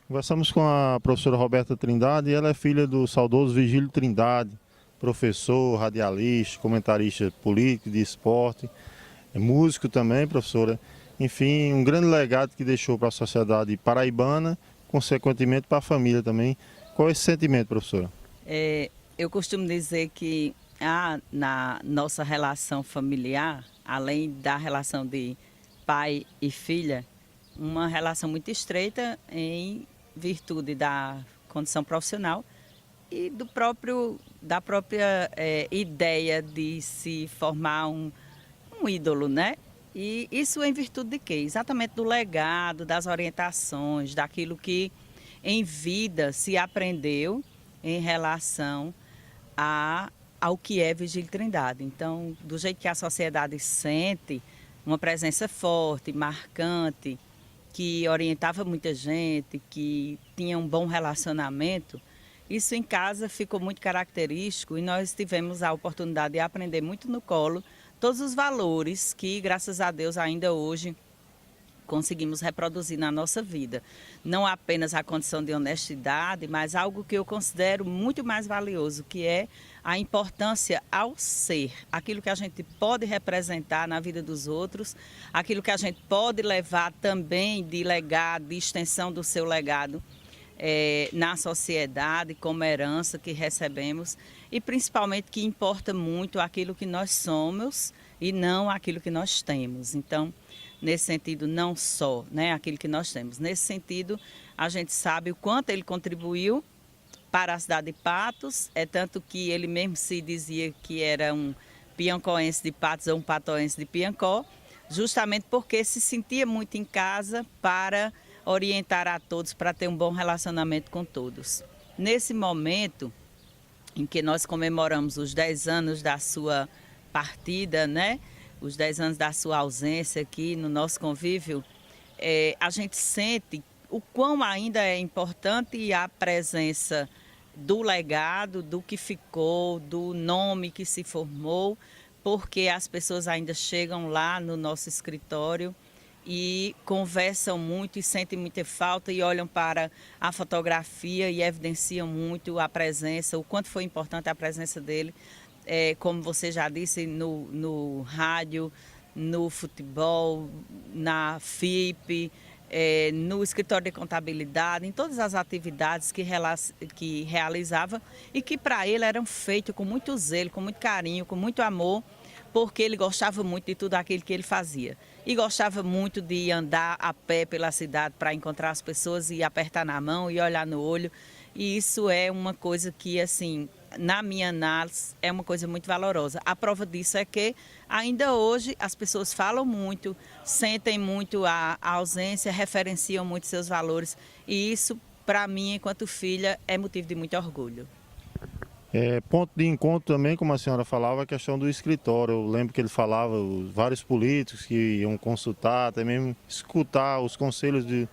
Conversamos com a professora Roberta Trindade, e ela é filha do saudoso Vigílio Trindade, professor, radialista, comentarista político, de esporte, é músico também, professora. Enfim, um grande legado que deixou para a sociedade paraibana, consequentemente para a família também. Qual é esse sentimento, professora? Eu costumo dizer que há na nossa relação familiar, além da relação de pai e filha, uma relação muito estreita em virtude da condição profissional e da própria ideia de se formar um ídolo, né? E isso em virtude de quê? Exatamente do legado, das orientações, daquilo que em vida se aprendeu em relação ao que é Vigílio Trindade. Então, do jeito que a sociedade sente, uma presença forte, marcante, que orientava muita gente, que tinha um bom relacionamento, isso em casa ficou muito característico e nós tivemos a oportunidade de aprender muito no colo todos os valores que, graças a Deus, ainda hoje conseguimos reproduzir na nossa vida. Não apenas a condição de honestidade, mas algo que eu considero muito mais valioso, que é a importância ao ser, aquilo que a gente pode representar na vida dos outros, aquilo que a gente pode levar também de legado, de extensão do seu legado na sociedade, como herança que recebemos e principalmente que importa muito aquilo que nós somos e não aquilo que nós temos. Então, nesse sentido, não só aquilo que nós temos. Nesse sentido, a gente sabe o quanto ele contribuiu para a cidade de Patos, é tanto que ele mesmo se dizia que era um piancoense de Patos ou um patoense de Piancó, justamente porque se sentia muito em casa para orientar a todos, para ter um bom relacionamento com todos. Nesse momento em que nós comemoramos os 10 anos da sua partida, os 10 anos da sua ausência aqui no nosso convívio, a gente sente o quão ainda é importante a presença do legado, do que ficou, do nome que se formou, porque as pessoas ainda chegam lá no nosso escritório e conversam muito e sentem muita falta e olham para a fotografia e evidenciam muito a presença, o quanto foi importante a presença dele, como você já disse, no rádio, no futebol, na FIP, no escritório de contabilidade, em todas as atividades que realizava e que para ele eram feitas com muito zelo, com muito carinho, com muito amor, porque ele gostava muito de tudo aquilo que ele fazia. E gostava muito de andar a pé pela cidade para encontrar as pessoas e apertar na mão e olhar no olho. E isso é uma coisa que, assim, na minha análise, é uma coisa muito valorosa. A prova disso é que ainda hoje as pessoas falam muito, sentem muito a ausência, referenciam muito seus valores. E isso, para mim, enquanto filha, é motivo de muito orgulho. Ponto de encontro também, como a senhora falava, a questão do escritório. Eu lembro que ele falava, os vários políticos que iam consultar, até mesmo escutar os conselhos de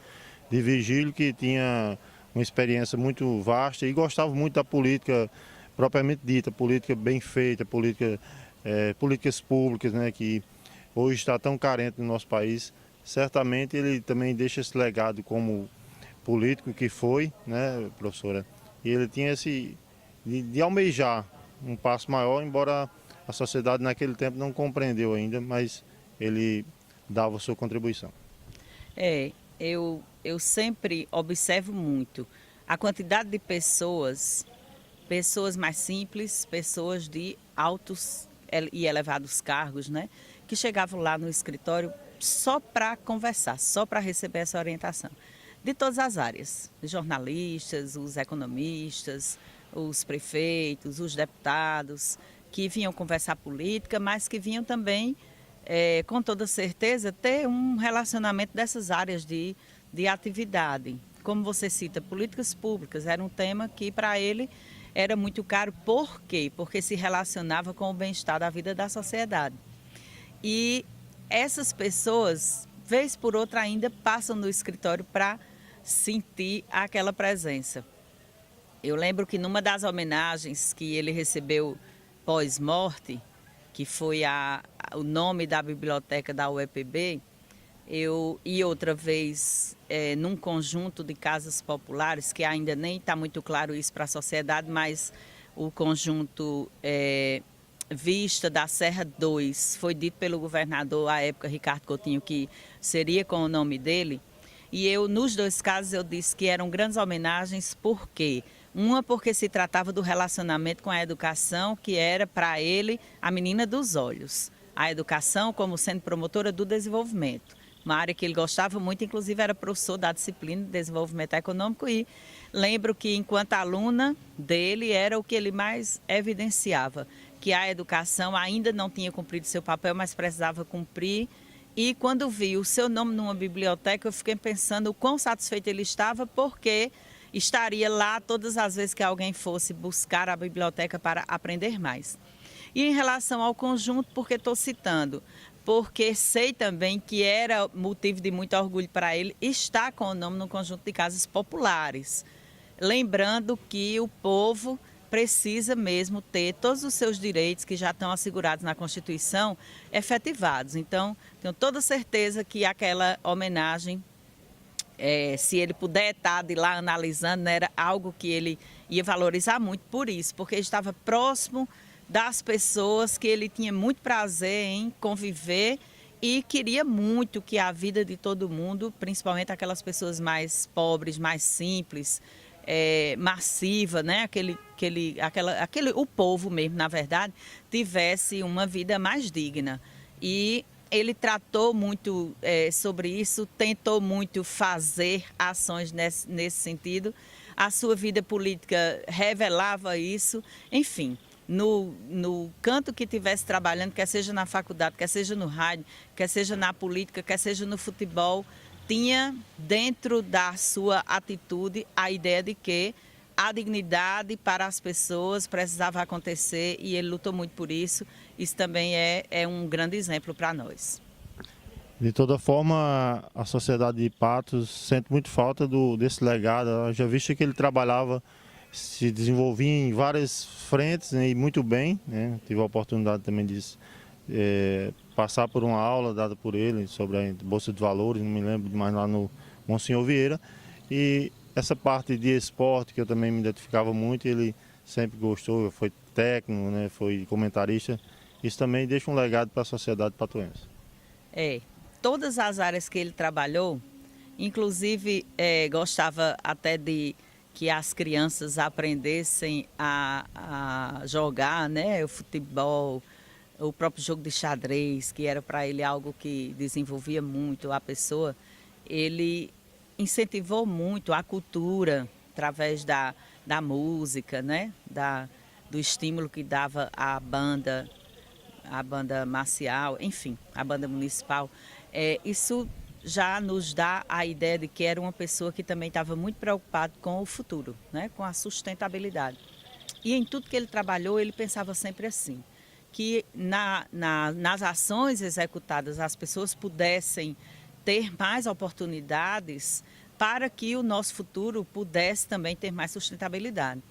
Vigílio, que tinha uma experiência muito vasta e gostava muito da política propriamente dita, política bem feita, políticas públicas, que hoje está tão carente no nosso país. Certamente ele também deixa esse legado como político que foi, professora? E ele tinha esse de almejar um passo maior, embora a sociedade naquele tempo não compreendeu ainda, mas ele dava a sua contribuição. Eu sempre observo muito a quantidade de pessoas mais simples, pessoas de altos e elevados cargos, que chegavam lá no escritório só para conversar, só para receber essa orientação. De todas as áreas, os jornalistas, os economistas, os prefeitos, os deputados, que vinham conversar política, mas que vinham também, com toda certeza, ter um relacionamento dessas áreas de atividade. Como você cita, políticas públicas, era um tema que para ele era muito caro. Por quê? Porque se relacionava com o bem-estar da vida da sociedade. E essas pessoas, vez por outra, ainda passam no escritório para sentir aquela presença. Eu lembro que numa das homenagens que ele recebeu pós-morte, que foi o nome da biblioteca da UEPB, E outra vez, num conjunto de casas populares, que ainda nem está muito claro isso para a sociedade, mas o conjunto Vista da Serra 2, foi dito pelo governador à época, Ricardo Coutinho, que seria com o nome dele. E eu, nos dois casos, eu disse que eram grandes homenagens, por quê? Uma porque se tratava do relacionamento com a educação, que era para ele a menina dos olhos. A educação como sendo promotora do desenvolvimento. Uma área que ele gostava muito, inclusive era professor da disciplina de desenvolvimento econômico, e lembro que enquanto aluna dele era o que ele mais evidenciava, que a educação ainda não tinha cumprido seu papel, mas precisava cumprir. E quando vi o seu nome numa biblioteca, eu fiquei pensando o quão satisfeito ele estava, porque estaria lá todas as vezes que alguém fosse buscar a biblioteca para aprender mais. E em relação ao conjunto, porque estou citando? Porque sei também que era motivo de muito orgulho para ele estar com o nome no conjunto de casas populares. Lembrando que o povo precisa mesmo ter todos os seus direitos que já estão assegurados na Constituição efetivados. Então, tenho toda certeza que aquela homenagem, se ele puder estar de lá analisando, era algo que ele ia valorizar muito por isso, porque estava próximo das pessoas que ele tinha muito prazer em conviver e queria muito que a vida de todo mundo, principalmente aquelas pessoas mais pobres, mais simples, massiva, né? O povo mesmo, na verdade, tivesse uma vida mais digna. E ele tratou muito sobre isso, tentou muito fazer ações nesse sentido. A sua vida política revelava isso, enfim. No canto que estivesse trabalhando, quer seja na faculdade, quer seja no rádio, quer seja na política, quer seja no futebol, tinha dentro da sua atitude a ideia de que a dignidade para as pessoas precisava acontecer, e ele lutou muito por isso. Isso também é um grande exemplo para nós. De toda forma, a sociedade de Patos sente muito falta desse legado. Eu já visto que ele trabalhava, se desenvolvia em várias frentes, né, e muito bem, né? Tive a oportunidade também de passar por uma aula dada por ele sobre a Bolsa de Valores, não me lembro mais, lá no Monsenhor Vieira. E essa parte de esporte, que eu também me identificava muito, ele sempre gostou, foi técnico, né, foi comentarista. Isso também deixa um legado para a sociedade patuense. Todas as áreas que ele trabalhou, inclusive gostava até de que as crianças aprendessem a jogar, né, o futebol, o próprio jogo de xadrez, que era para ele algo que desenvolvia muito a pessoa. Ele incentivou muito a cultura através da música, né, do estímulo que dava a banda marcial, enfim, a banda municipal. Isso já nos dá a ideia de que era uma pessoa que também estava muito preocupada com o futuro, né? Com a sustentabilidade. E em tudo que ele trabalhou, ele pensava sempre assim, que nas ações executadas as pessoas pudessem ter mais oportunidades para que o nosso futuro pudesse também ter mais sustentabilidade.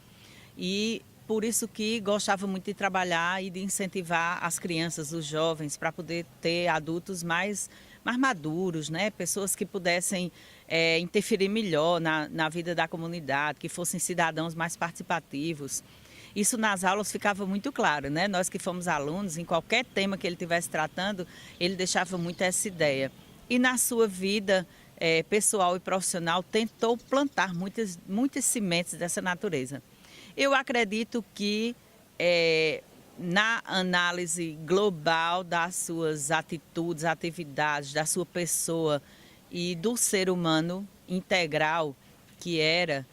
E por isso que gostava muito de trabalhar e de incentivar as crianças, os jovens, para poder ter adultos mais maduros, né? Pessoas que pudessem interferir melhor na vida da comunidade, que fossem cidadãos mais participativos. Isso nas aulas ficava muito claro, né? Nós que fomos alunos, em qualquer tema que ele estivesse tratando, ele deixava muito essa ideia. E na sua vida pessoal e profissional, tentou plantar muitas sementes dessa natureza. Eu acredito que na análise global das suas atitudes, atividades, da sua pessoa e do ser humano integral que era,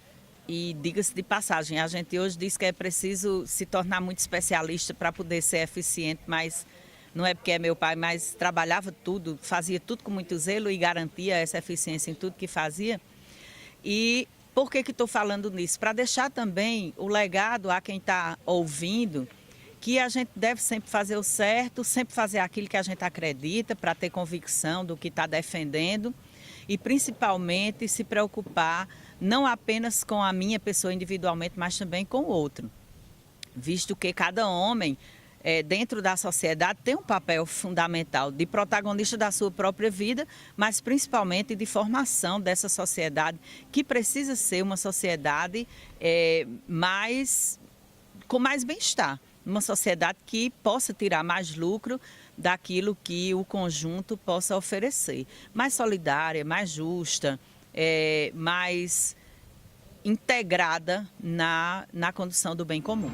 e diga-se de passagem, a gente hoje diz que é preciso se tornar muito especialista para poder ser eficiente, mas não é porque é meu pai, mas trabalhava tudo, fazia tudo com muito zelo e garantia essa eficiência em tudo que fazia. E por que estou falando nisso? Para deixar também o legado a quem está ouvindo, que a gente deve sempre fazer o certo, sempre fazer aquilo que a gente acredita, para ter convicção do que está defendendo e principalmente se preocupar não apenas com a minha pessoa individualmente, mas também com o outro. Visto que cada homem dentro da sociedade tem um papel fundamental de protagonista da sua própria vida, mas principalmente de formação dessa sociedade, que precisa ser uma sociedade com mais bem-estar, uma sociedade que possa tirar mais lucro daquilo que o conjunto possa oferecer, mais solidária, mais justa, mais integrada na condução do bem comum.